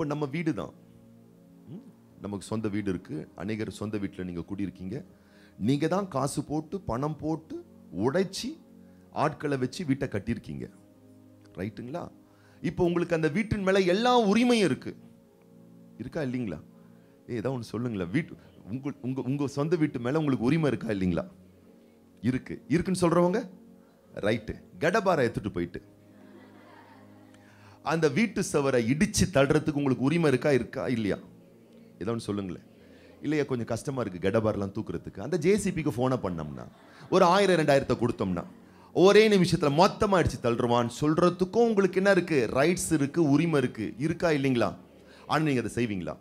இப்போ நம்ம வீடு தான், நமக்கு சொந்த வீடு இருக்கு. அநேகர் சொந்த வீட்டில் நீங்க குடியிருக்கீங்க. நீங்க தான் காசு போட்டு பணம் போட்டு உடைச்சி ஆட்களை வச்சு வீட்டை கட்டியிருக்கீங்க, ரைட்டுங்களா? இப்போ உங்களுக்கு அந்த வீட்டின் மேல எல்லா உரிமையும் இருக்கு, இருக்கா இல்லைங்களா? ஏதாவது ஒன்று சொல்லுங்களா? உங்க சொந்த வீட்டு மேல உங்களுக்கு உரிமை இருக்கா இல்லைங்களா? இருக்குன்னு சொல்றவங்க ரைட்டு. கடபாரை எடுத்துட்டு போயிட்டு அந்த வீட்டு சவரை இடிச்சு தள்ளுறதுக்கு உங்களுக்கு உரிமை இருக்கா இல்லையா? ஏதோ ஒன்று சொல்லுங்களேன். இல்லையா? கொஞ்சம் கஷ்டமா இருக்கு கடபாரெல்லாம் தூக்குறதுக்கு. அந்த ஜேசிபிக்கு போனை பண்ணோம்னா ஒரு 1000-2000 கொடுத்தோம்னா ஒரே நிமிஷத்துல மொத்தமா அடிச்சு தள்ளுவான்னு சொல்றதுக்கும் உங்களுக்கு என்ன இருக்கு? ரைட்ஸ் இருக்கு, உரிமை இருக்கா இல்லைங்களா? ஆனா நீங்க அதை செய்வீங்களா?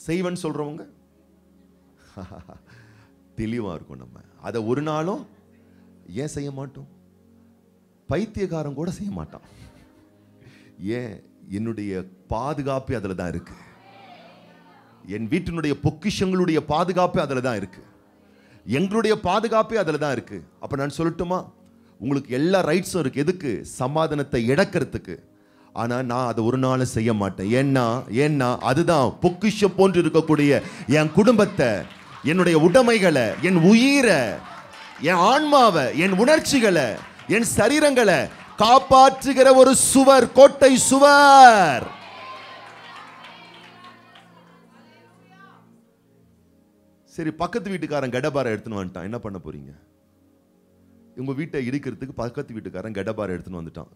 செய்வன்னு சொல்றவங்க தெளிவா இருக்கும். நம்ம அதை ஒரு நாளும் ஏன் செய்ய மாட்டோம்? பைத்தியக்காரன் கூட செய்ய மாட்டான். ஏன்? என்னுடைய பாதுகாப்பு அதுல தான் இருக்கு. என் வீட்டினுடைய பொக்கிஷங்களுடைய பாதுகாப்பு அதுல தான் இருக்கு. எங்களுடைய பாதுகாப்பே அதுல தான் இருக்கு. அப்ப நான் சொல்லட்டுமா, உங்களுக்கு எல்லா ரைட்ஸும் இருக்கு. எதுக்கு? சமாதானத்தை இழக்கிறதுக்கு. ஆனா நான் அதை ஒரு நாள் செய்ய மாட்டேன். ஏன்னா அதுதான் பொக்கிஷம் போன்று இருக்கக்கூடிய என் குடும்பத்தை, என்னுடைய உடைமைகளை, என் உயிரை, என் ஆன்மாவை, என் உணர்ச்சிகளை, என் சரீரங்களை காப்பாற்றுகிற ஒரு சுவர், கோட்டை சுவர். சரி, பக்கத்து வீட்டுக்காரன் கடபாரை எடுத்துன்னு வந்துட்டான், என்ன பண்ண போறீங்க? உங்க வீட்டை இடிக்கிறதுக்கு பக்கத்து வீட்டுக்காரன் கடபாரை எடுத்துன்னு வந்துட்டான்.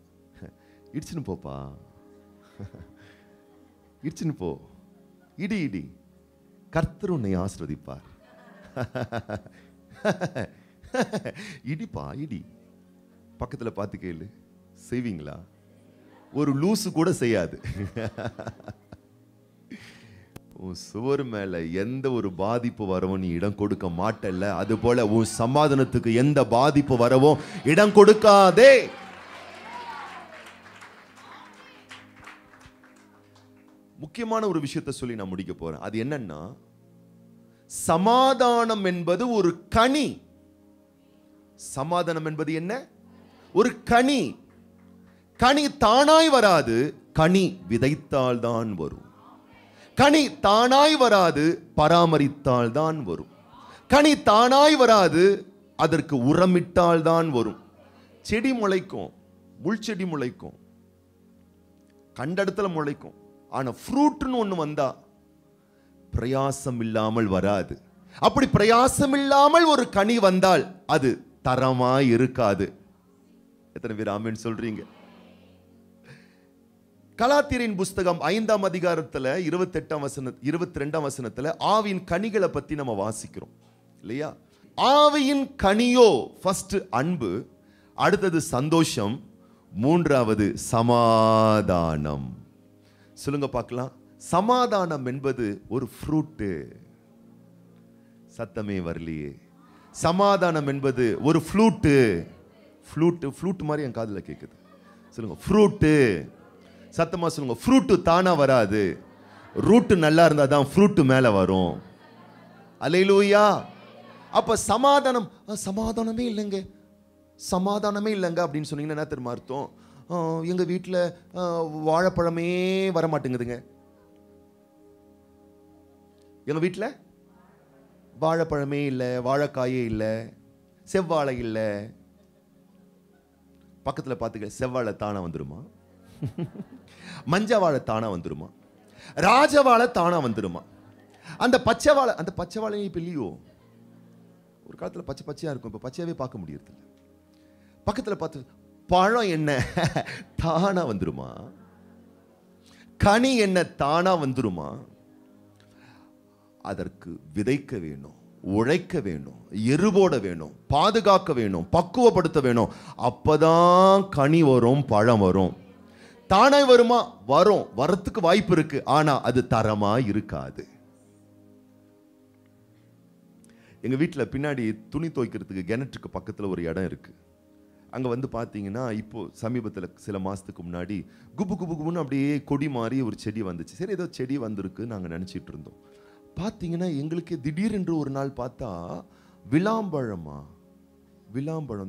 இடிச்சுன்னு போப்பா, இடிச்சுன்னு போ, இடி, கர்த்தர் உன்னை ஆசீர்வதிப்பார். இடிப்பா, இடி. பக்கத்துல பார்த்து கேளு, செய்வீங்களா? ஒரு லூசு கூட செய்யாது. உன் சுவர் மேல எந்த ஒரு பாதிப்பு வரவும் நீ இடம் கொடுக்க மாட்டல்ல, அது போல உன் சமாதானத்துக்கு எந்த பாதிப்பு வரவும் இடம் கொடுக்காதே. முக்கியமான ஒரு விஷயத்தை சொல்லி நான் முடிக்க போறேன். அது என்னன்னா, சமாதானம் என்பது ஒரு கனி. சமாதானம் என்பது என்ன? ஒரு கனி. கனி தானாய் வராது, கனி விதைத்தால் தான் வரும். கனி தானாய் வராது, பராமரித்தால் தான் வரும். கனி தானாய் வராது, அதற்கு உரமிட்டால் தான் வரும். செடி முளைக்கும், முள் செடி முளைக்கும், கண்ட இடத்துல முளைக்கும். ஆனா ஃப்ரூட்னு ஒண்ணு வந்தா பிரயாசம் இல்லாமல் வராது. அப்படி பிரயாசம் இல்லாமல் ஒரு கனி வந்தால் அது தரமாய் இருக்காது. எத்தனை பேர் ஆமென் சொல்றீங்க? கலாத்தியரின் புஸ்தகம் 5ஆம் அதிகாரத்துல 22ஆம் வசனத்துல ஆவியின் கனிகளை பத்தி நம்ம வாசிக்கிறோம் இல்லையா? ஆவியின் கனியோ ஃபர்ஸ்ட் அன்பு, அடுத்தது சந்தோஷம், மூன்றாவது சமாதானம். சொல்லுங்க பார்க்கலாம். சமாதானம் என்பது ஒரு ஃப்ரூட்டு. சத்தமே வரலையே. சமாதானம் என்பது ஒரு ஃப்ளூட்டு. ஃப்ளூட் மாதிரி என் காதுல கேக்குது. சொல்லுங்க, ஃப்ரூட்டு. சத்தமா சொல்லுங்க. ஃப்ரூட்டு தானா வராது, ரூட்டு நல்லா இருந்தா தான் ஃப்ரூட்டு மேல வரும். அல்லேலூயா. அப்ப சமாதானமே இல்லைங்க, சமாதானமே இல்லைங்க அப்படின்னு சொன்னீங்கன்னா என்ன தெரியுமா அர்த்தம்? எங்க வீட்டில் வாழைப்பழமே வர மாட்டேங்குதுங்க. எங்க வீட்டில் வாழைப்பழமே இல்லை, வாழைக்காயே இல்லை, செவ்வாழை இல்லை. பக்கத்தில் பார்த்துக்க, செவ்வாழை தானா வந்துருமா? மஞ்ச வாழை தானா வந்துருமா? ராஜவாழை தானா வந்துருமா? அந்த பச்சை வாழை இப்ப இல்லையோ? ஒரு காலத்தில் பச்சை பச்சையா இருக்கும், இப்ப பச்சையாவே பார்க்க முடியறது இல்லை. பக்கத்தில் பார்த்து பழம் என்ன தானா வந்துருமா? கனி என்ன தானா வந்துருமா? அதற்கு விதைக்க வேணும், உழைக்க வேணும், எருவோட வேணும், பாதுகாக்க வேணும், பக்குவப்படுத்த வேணும். அப்பதான் கனி வரும், பழம் வரும். தானே வருமா? வரும், வரத்துக்கு வாய்ப்பு இருக்கு. ஆனா அது தரமா இருக்காது. எங்க வீட்டில் பின்னாடி துணி துவைக்கிறதுக்கு கிணற்றுக்கு பக்கத்தில் ஒரு இடம் இருக்கு. அங்கே வந்து பார்த்தீங்கன்னா, இப்போ சமீபத்தில் சில மாதத்துக்கு முன்னாடி குபுன்னு அப்படியே கொடி மாதிரி ஒரு செடி வந்துச்சு. சரி, ஏதோ செடி வந்திருக்கு நாங்கள் நினச்சிட்டு இருந்தோம். பார்த்தீங்கன்னா எங்களுக்கு திடீரென்று ஒரு நாள் பார்த்தா விளாம்பழம்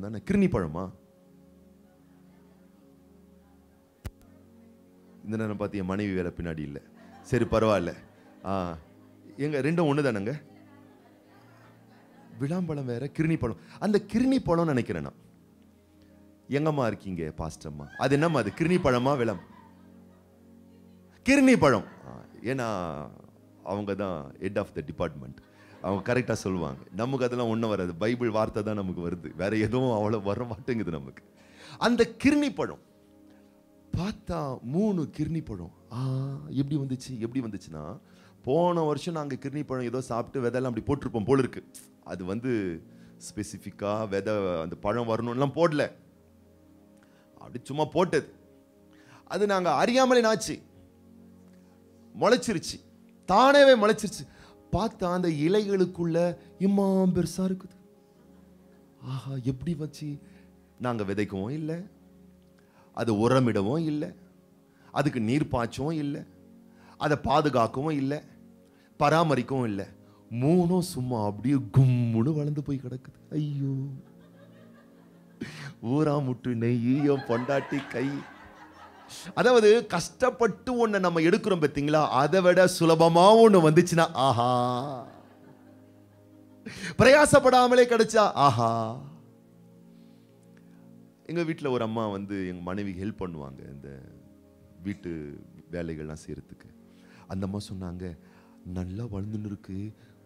தானே, கிருணி பழமா, இந்த நேரம் பார்த்து என் மனைவி வேலை பின்னாடி இல்லை. சரி பரவாயில்ல. எங்க ரெண்டும் ஒன்று தானங்க. விளாம்பழம் வேற, கிருணி பழம். அந்த கிருணி பழம் நினைக்கிறேன் நான். எங்கம்மா இருக்கீங்க பாஸ்டம்மா? அது என்னம்மா அது, கிருணி பழமா விளம்? கிருணி பழம். ஏன்னா அவங்க தான் ஹெட் ஆஃப் த டிபார்ட்மெண்ட், அவங்க கரெக்டாக சொல்லுவாங்க. நமக்கு அதெல்லாம் ஒன்றும் வராது, பைபிள் வார்த்தை தான் நமக்கு வருது, வேற எதுவும் அவ்வளோ வர மாட்டேங்குது நமக்கு. அந்த கிருணி பழம் பார்த்தா 3 கிருணி பழம். எப்படி வந்துச்சு? எப்படி வந்துச்சுன்னா, போன வருஷம் நாங்கள் கிருணி பழம் ஏதோ சாப்பிட்டு விதையெல்லாம் அப்படி போட்டிருப்போம் போல இருக்கு. அது வந்து ஸ்பெசிஃபிக்காக விதை அந்த பழம் வரணும்லாம் போடல, அப்படி சும்மா போட்டது. அது நாங்கள் அறியாமலே நாச்சு முளைச்சிருச்சு, தானேவே முளைச்சிருச்சு. பார்த்தா அந்த இலைகளுக்குள்ள இம்மாம் பெருசா இருக்குது. ஆஹா, எப்படி வச்சு? நாங்கள் விதைக்கவும் இல்லை, அது உரமிடவும் இல்லை, அதுக்கு நீர் பாய்ச்சவும் இல்லை, அதை பாதுகாக்கவும் இல்லை, பராமரிக்கவும் இல்லை. 3 சும்மா அப்படியே கும்முன்னு வளர்ந்து போய் கிடக்குது. ஐயோ, ஊரா முட்டு நெய்யோ பொண்டாட்டி கை. அதாவது கஷ்டப்பட்டு ஒண்ணு நம்ம எடுக்கிறோம் பார்த்தீங்களா, அதை விட சுலபமா ஒண்ணு வந்துச்சுன்னா ஆஹா, பிரயாசப்படாமலே கிடைச்சா ஆஹா. எங்க வீட்டில் ஒரு அம்மா வந்து எங்க மனைவிக்கு ஹெல்ப் பண்ணுவாங்க இந்த வீட்டு வேலைகள்லாம் செய்யறதுக்கு. அந்த அம்மா சொன்னாங்க, நல்லா வளர்ந்துன்னு இருக்கு,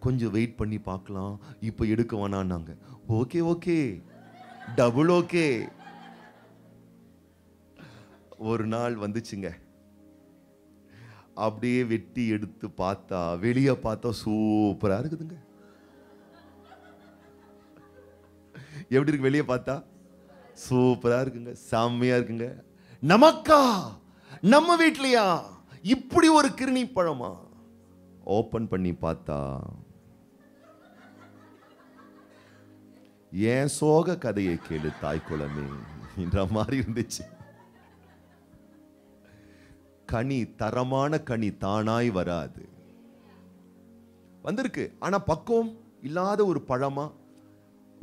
கொஞ்சம் வெயிட் பண்ணி பார்க்கலாம், இப்போ எடுக்க வேணான்னாங்க. Okay okay, double okay. ஒரு நாள் வந்துச்சுங்க, அப்படியே வெட்டி எடுத்து பார்த்தா, வெளியே பார்த்தா சூப்பரா இருக்குதுங்க. எப்படி இருக்கு? வெளியே பார்த்தா சூப்பரா இருக்குங்க, செம்மையா இருக்குங்க. நமக்கா, நம்ம வீட்லயா இப்படி ஒரு கிருணி பழமா? ஓபன் பண்ணி பார்த்தா ஏன் சோக கதையை கேளு தாய் குலமே என்ற மாதிரி இருந்துச்சு. கனி, தரமான கனி தானாய் வராது. வந்திருக்கு, ஆனா பக்குவம் இல்லாத ஒரு பழமா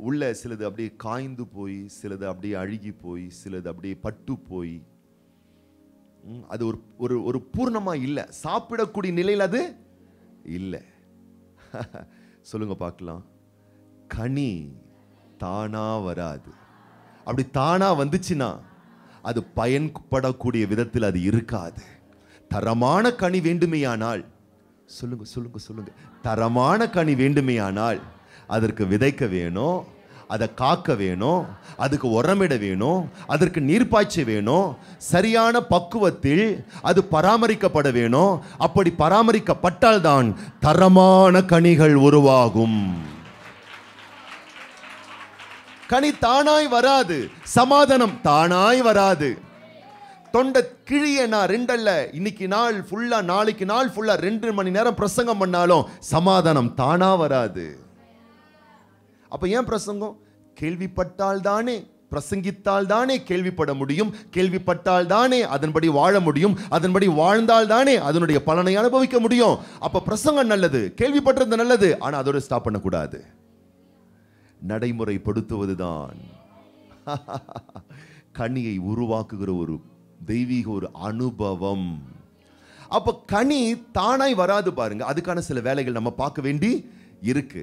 உள்ள. சிலது அப்படியே காய்ந்து போய், சிலது அப்படியே அழுகி போய், சிலது அப்படியே பட்டு போய், அது ஒரு ஒரு பூர்ணமா இல்லை, சாப்பிடக்கூடிய நிலையில் அது இல்லை. சொல்லுங்க பார்க்கலாம். கனி தானா வராது. அப்படி தானா வந்துச்சுன்னா அது பயன்படக்கூடிய விதத்தில் அது இருக்காது. தரமான கனி வேண்டுமையானால், சொல்லுங்க சொல்லுங்க சொல்லுங்க, தரமான கனி வேண்டுமையானால் அதற்கு விதைக்க வேணும், அதை காக்க வேணும், அதுக்கு உரமிட வேணும், அதற்கு நீர்ப்பாய்ச்ச வேணும், சரியான பக்குவத்தில் அது பராமரிக்கப்பட வேணும். அப்படி பராமரிக்கப்பட்டால் தான் தரமான கனிகள் உருவாகும். கனி தானாய் வராது, சமாதானம் தானாய் வராது. தொண்டை கிழிய நான் 2 அல்ல, இன்னைக்கு நாள் ஃபுல்லா, நாளைக்கு நாள் ஃபுல்லா 2 மணி நேரம் பிரசங்கம் பண்ணாலும் சமாதானம் தானா வராது. அப்ப ஏன் பிரசங்கம்? கேள்விப்பட்டால் தானே, பிரசங்கித்தால் தானே கேள்விப்பட முடியும், கேள்விப்பட்டால் தானே அதன்படி வாழ முடியும், அதன்படி வாழ்ந்தால் தானே அதனுடைய பலனை அனுபவிக்க முடியும். அப்ப பிரசங்கம் நல்லது, கேள்விப்பட்டது நல்லது, ஆனா அதோட ஸ்டாப் பண்ணக்கூடாது. நடைமுறைப்படுத்துவதுதான் கனியை உருவாக்குகிற ஒரு தெய்வீக ஒரு அனுபவம். அப்ப கனி தானாய் வராது பாருங்க, அதுக்கான சில வேலைகள் நம்ம பார்க்க வேண்டி இருக்கு.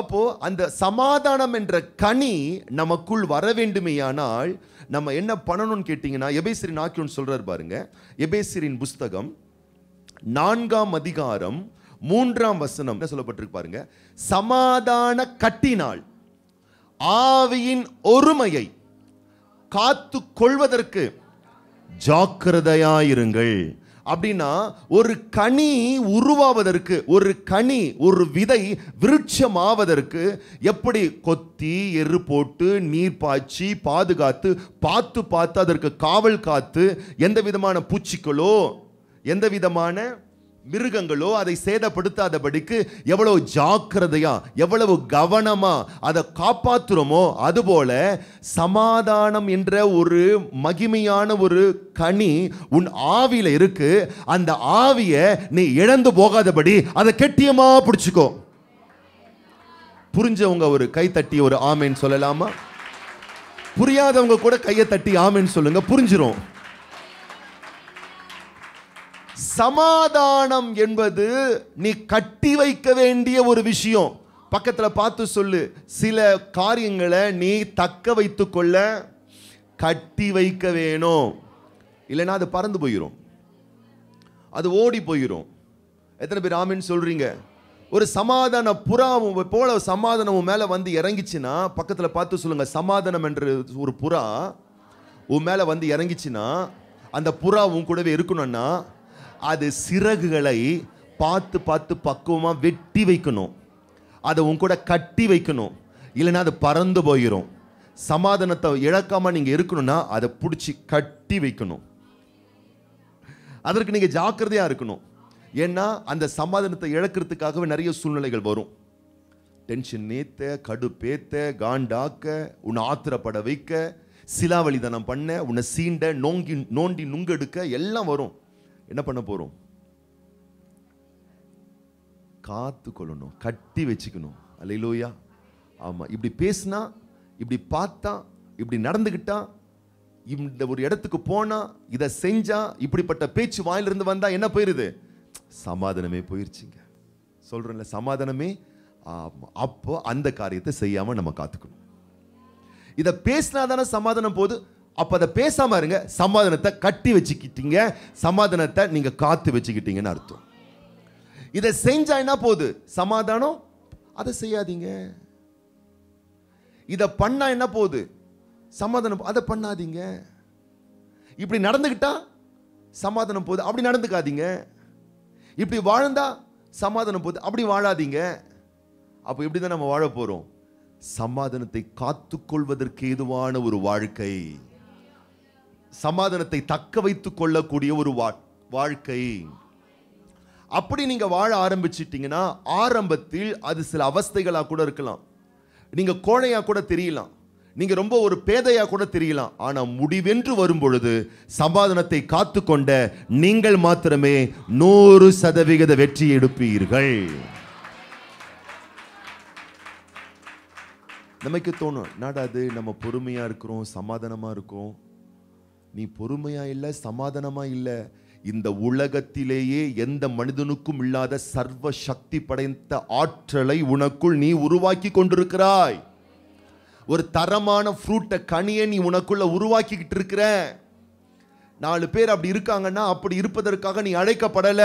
அப்போ அந்த சமாதானம் என்ற கனி நமக்குள் வர வேண்டுமேயானால் நம்ம என்ன பண்ணணும்னு கேட்டீங்கன்னா, எபேசியரின் ஆக்கியோன் சொல்றார் பாருங்க. எபேசியரின் புஸ்தகம் 4ஆம் அதிகாரம் 3ஆம் வசனம் என்ன சொல்லப்பட்டிருக்கு பாருங்க. சமாதான கட்டினால் ஆவியின் ஒருமையை காத்து கொள்வதற்கு ஜாக்கிரதையாயிருங்கள். அப்படின்னா ஒரு கனி உருவாவதற்கு, ஒரு கனி, ஒரு விதை விருட்சம் ஆவதற்கு எப்படி கொத்தி எரு போட்டு நீர் பாய்ச்சி பாதுகாத்து பார்த்து அதற்கு காவல் காத்து, எந்த விதமான பூச்சிகளோ எந்த விதமான மிருகங்களோ அதை சேதப்படுத்தாதபடிக்கு எவ்வளவு ஜாக்கிரதையா எவ்வளவு கவனமா அதை காப்பாற்றுறோமோ, அதுபோல சமாதானம் என்ற ஒரு மகிமையான ஒரு கனி உன் ஆவியில இருக்கு. அந்த ஆவியை நீ இழந்து போகாதபடி அதை கெட்டியமா பிடிச்சுக்கோ. புரிஞ்சவங்க ஒரு கை தட்டி ஒரு ஆமேன் சொல்லலாமா? புரியாதவங்க கூட கையை தட்டி ஆமேன் சொல்லுங்க, புரிஞ்சிரும். சமாதானம் என்பது நீ கட்டி வைக்க வேண்டிய ஒரு விஷயம். பக்கத்துல பார்த்து சொல்லு, சில காரியங்களை நீ தக்க வைத்துக் கொள்ள கட்டி வைக்க வேணும். இல்லைன்னா அது பறந்து போயிடும், அது ஓடி போயிடும். எத்தனை பேர் ஆமீன் சொல்றீங்க? ஒரு சமாதான புறாவும் போல சமாதானம் மேல வந்து இறங்கிச்சுன்னா, பக்கத்துல பார்த்து சொல்லுங்க, சமாதானம் என்ற ஒரு புறா உன் மேல வந்து இறங்கிச்சுன்னா, அந்த புறாவும் கூடவே இருக்கணும்னா அது சிறகுகளை பார்த்து பார்த்து பக்குவமா வெட்டி வைக்கணும், அதை உன் கூட கட்டி வைக்கணும். இல்லைன்னா அது பறந்து போயிடும். சமாதானத்தை இழக்காம நீங்க இருக்கணும்னா அதை பிடிச்சி கட்டி வைக்கணும். அதற்கு நீங்க ஜாக்கிரதையா இருக்கணும். ஏன்னா அந்த சமாதானத்தை இழக்கிறதுக்காகவே நிறைய சூழ்நிலைகள் வரும். டென்ஷன் ஏத்த, கடுப்பேத்த, காண்டாக்க, உன்னை ஆத்திரப்பட வைக்க, சிலாவளிதனம் பண்ண, உன்னை சீண்ட, நோண்டி நுங்கெடுக்க எல்லாம் வரும். என்ன பண்ண போறோம்? காத்து கொள்ளணும், கட்டி வச்சுக்கணும். அல்லேலூயா. ஆமா, இப்படி பேசினா, இப்படி பார்த்தா, இப்படி நடந்துகிட்டா, இந்த ஒரு இடத்துக்கு போனா, இதை செஞ்சா, இப்படிப்பட்ட பேச்சு வாயிலிருந்து வந்தா என்ன போயிருது? சமாதானமே போயிருச்சுங்க. சொல்றேன்ல, சமாதானமே. அப்போ அந்த காரியத்தை செய்யாம நம்ம காத்துக்கணும். இதை பேசினா தானே சமாதானம் போகுது. அப்ப அதை பேசாம இருங்க. சமாதானத்தை கட்டி வச்சுக்கிட்டீங்க, சமாதானத்தை நீங்க காத்து வச்சுக்கிட்டீங்கன்னு அர்த்தம். இதை செஞ்சா என்ன போகுது? சமாதானம். அதை செய்யாதீங்க. இதை பண்ணா என்ன போகுது? சமாதானம். அதை பண்ணாதீங்க. இப்படி நடந்துக்கிட்டா சமாதானம் போகுது, அப்படி நடந்துக்காதீங்க. இப்படி வாழ்ந்தா சமாதானம் போகுது, அப்படி வாழாதீங்க. அப்போ இப்படிதான் நம்ம வாழ போறோம். சமாதானத்தை காத்துக்கொள்வதற்கு ஏதுவான ஒரு வாழ்க்கை, சமாதானத்தை தக்க வைத்துக் கொள்ளக்கூடிய ஒரு வாழ்க்கை. அப்படி நீங்க வாழ ஆரம்பிச்சிட்டீங்கன்னா, ஆரம்பத்தில் அது சில அவஸ்தைகளா கூட இருக்கலாம். நீங்க கோழையா கூட தெரியலாம், நீங்க ரொம்ப ஒரு பேதையா கூட தெரியலாம். ஆனா முடிவென்று வரும் பொழுது சமாதானத்தை காத்துக்கொண்ட நீங்கள் மாத்திரமே 100% வெற்றி எடுப்பீர்கள். நமக்கு தோணும், நாடாது நம்ம பொறுமையா இருக்கிறோம், சமாதானமா இருக்கோம். நீ பொறுமையா இல்லை, சமாதானமா இல்லை. இந்த உலகத்திலேயே எந்த மனிதனுக்கும் இல்லாத சர்வ சக்தி படைத்த ஆற்றலை உனக்குள் நீ உருவாக்கி கொண்டிருக்கிறாய். ஒரு தரமான ஃப்ரூட்டை, கனியை நீ உனக்குள்ள உருவாக்கிக்கிட்டு இருக்கிற. 4 பேர் அப்படி இருக்காங்கன்னா அப்படி இருப்பதற்காக நீ அழைக்கப்படல.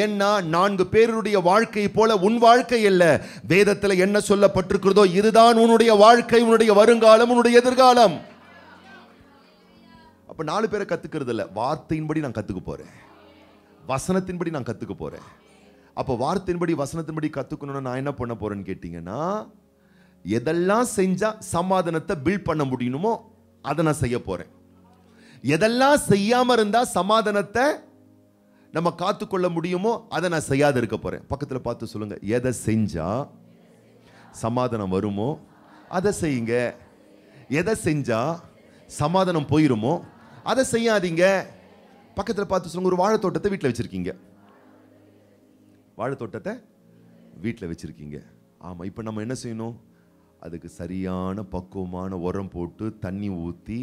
ஏன்னா 4 பேருடைய வாழ்க்கை போல உன் வாழ்க்கை அல்ல. வேதத்துல என்ன சொல்லப்பட்டிருக்கிறதோ இதுதான் உன்னுடைய வாழ்க்கை, உன்னுடைய வருங்காலம், உன்னுடைய எதிர்காலம். அப்ப 4 பேரை கத்துக்கிறது இல்ல, வார்த்தையின்படி நான் கத்துக்க போறேன், வசனத்தின்படி நான் கத்துக்க போறேன். அப்ப வார்த்தையின்படி வசனத்தின்படி கத்துக்கணும்னா நான் என்ன பண்ண போறேன்னு கேட்டீங்கன்னா, எதெல்லாம் செஞ்சா சமாதானத்தை பில்ட் பண்ண முடியுமோ அதை நான் செய்ய போறேன். எதெல்லாம் செய்யாம இருந்தா சமாதானத்தை நம்ம காத்துக்கொள்ள முடியுமோ அதை நான் செய்யாத இருக்க போறேன். பக்கத்துல பார்த்து சொல்லுங்க, எதை செஞ்சா சமாதானம் வருமோ அதை செய்யுங்க. எதை செஞ்சா சமாதானம் போயிருமோ அதை செய்யாதீங்க. பக்கத்துல பார்த்து சொல்லுங்க, ஒரு வாழைத்தோட்டத்தை வீட்டில் வச்சிருக்கீங்க. வாழைத்தோட்டத்தை வீட்டில் வச்சிருக்கீங்க. ஆமா, இப்போ நம்ம என்ன செய்யணும்? அதுக்கு சரியான பக்குவமான உரம் போட்டு தண்ணி ஊற்றி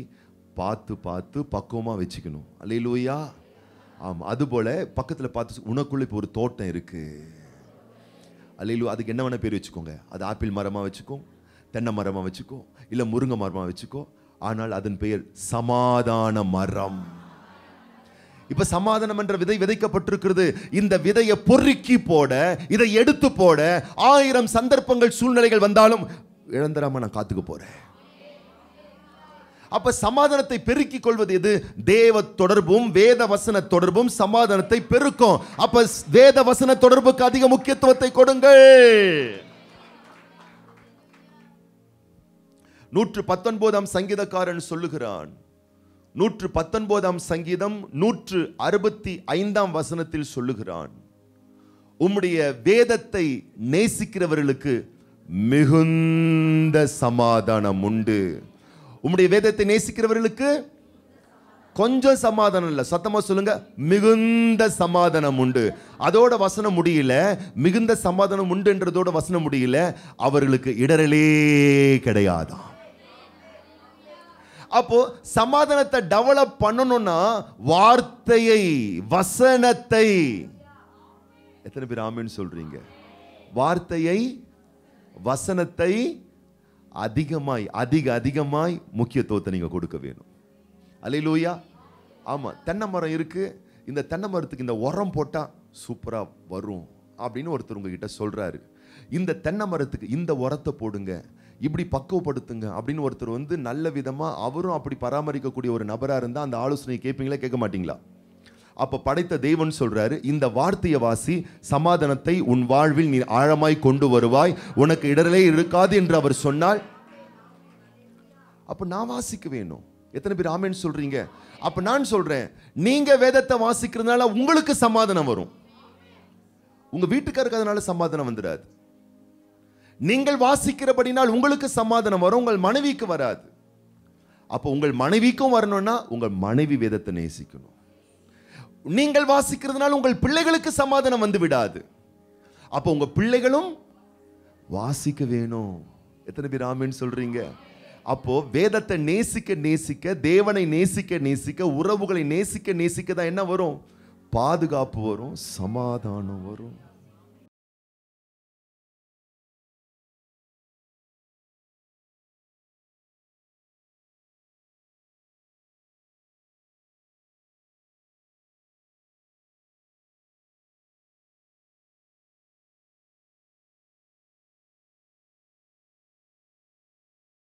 பார்த்து பார்த்து பக்குவமாக வச்சுக்கணும். அல்லேலூயா. ஆமாம், அதுபோல் பக்கத்தில் பார்த்து, உனக்குள்ள இப்போ ஒரு தோட்டம் இருக்கு. அல்லேலூயா. அதுக்கு என்ன வேணா பேர் வச்சுக்கோங்க. அது ஆப்பிள் மரமாக வச்சுக்கோ, தென்னை மரமாக வச்சுக்கோ, இல்லை முருங்கை மரமாக வச்சுக்கோ. ஆனால் அதன் பெயர் சமாதான மரம். இப்ப சமாதானம் என்ற விதை விதைக்கப்பட்டிருக்கிறது. இந்த விதையை பொறுக்கி போட, இதை எடுத்து போட 1000 சந்தர்ப்பங்கள், சூழ்நிலைகள் வந்தாலும் இழந்துடாம நான் காத்துக்க போறேன். அப்ப சமாதானத்தை பெருக்கிக் கொள்வது எது? தேவ தொடர்பும் வேத வசன தொடர்பும் சமாதானத்தை பெருக்கும். அப்ப வேத வசன தொடர்புக்கு அதிக முக்கியத்துவத்தை கொடுங்கள். 119ஆம் சங்கீதக்காரன் சொல்லுகிறான், 119ஆம் சங்கீதம் 165ஆம் வசனத்தில் சொல்லுகிறான், உம்முடைய வேதத்தை நேசிக்கிறவர்களுக்கு மிகுந்த சமாதானம் உண்டு. உம்முடைய வேதத்தை நேசிக்கிறவர்களுக்கு கொஞ்சம் சமாதானம் இல்லை, சத்தமா சொல்லுங்க, மிகுந்த சமாதானம் உண்டு. அதோட வசனம் முடியல, மிகுந்த சமாதானம் உண்டு என்றதோட வசனம் முடியல, அவர்களுக்கு இடரலே கிடையாதாம். அப்போ சமாதானத்தை டெவலப் பண்ணணும்னா வார்த்தையை, வசனத்தை, எத்தனை பேர் ஆமென் சொல்றீங்க? வார்த்தையை, வசனத்தை அதிகமாய் அதிகமாய் முக்கியத்துவத்தை நீங்க கொடுக்க வேணும். அல்லேலூயா. ஆமா, தென்னை மரம் இருக்கு, இந்த தென்னை மரத்துக்கு இந்த உரம் போட்டா சூப்பரா வரும் அப்படின்னு ஒருத்தர் உங்ககிட்ட சொல்றாரு. இந்த தென்னை மரத்துக்கு இந்த உரத்தை போடுங்க, இப்படி பக்குவப்படுத்துங்க அப்படின்னு ஒருத்தர் நல்ல விதமா அவரும் அப்படி பராமரிக்கக்கூடிய ஒரு நபரா இருந்தா அந்த ஆலோசனை கேட்பீங்களா, கேட்க மாட்டீங்களா? அப்ப படைத்த தேவன் சொல்றாரு, இந்த வார்த்தையை வாசி, சமாதானத்தை உன் வாழ்வில் நீ ஆழமாய் கொண்டு வருவாய், உனக்கு இடரலே இருக்காது என்று அவர் சொன்னால், அப்ப நான் வாசிக்க வேணும். எத்தனை பேர் ஆமென் சொல்றீங்க? அப்ப நான் சொல்றேன், நீங்க வேதத்தை வாசிக்கிறதுனால உங்களுக்கு சமாதானம் வரும், உங்க வீட்டுக்காருக்கு அதனால சமாதானம் வந்துடாது. நீங்கள் வாசிக்கிறபடினால் உங்களுக்கு சமாதானம் வரும், உங்கள் மனைவிக்கு வராது. அப்போ உங்கள் மனைவிக்கும் வரணும்னா உங்கள் மனைவி வேதத்தை நேசிக்கணும். நீங்கள் வாசிக்கிறதுனால உங்கள் பிள்ளைகளுக்கு சமாதானம் வந்து விடாது. அப்போ உங்க பிள்ளைகளும் வாசிக்க வேணும். எத்தனை பேர் ஆமென் சொல்றீங்க? அப்போ வேதத்தை நேசிக்க நேசிக்க, தேவனை நேசிக்க நேசிக்க, உறவுகளை நேசிக்க நேசிக்க தான் என்ன வரும்? பாதுகாப்பு வரும், சமாதானம் வரும்.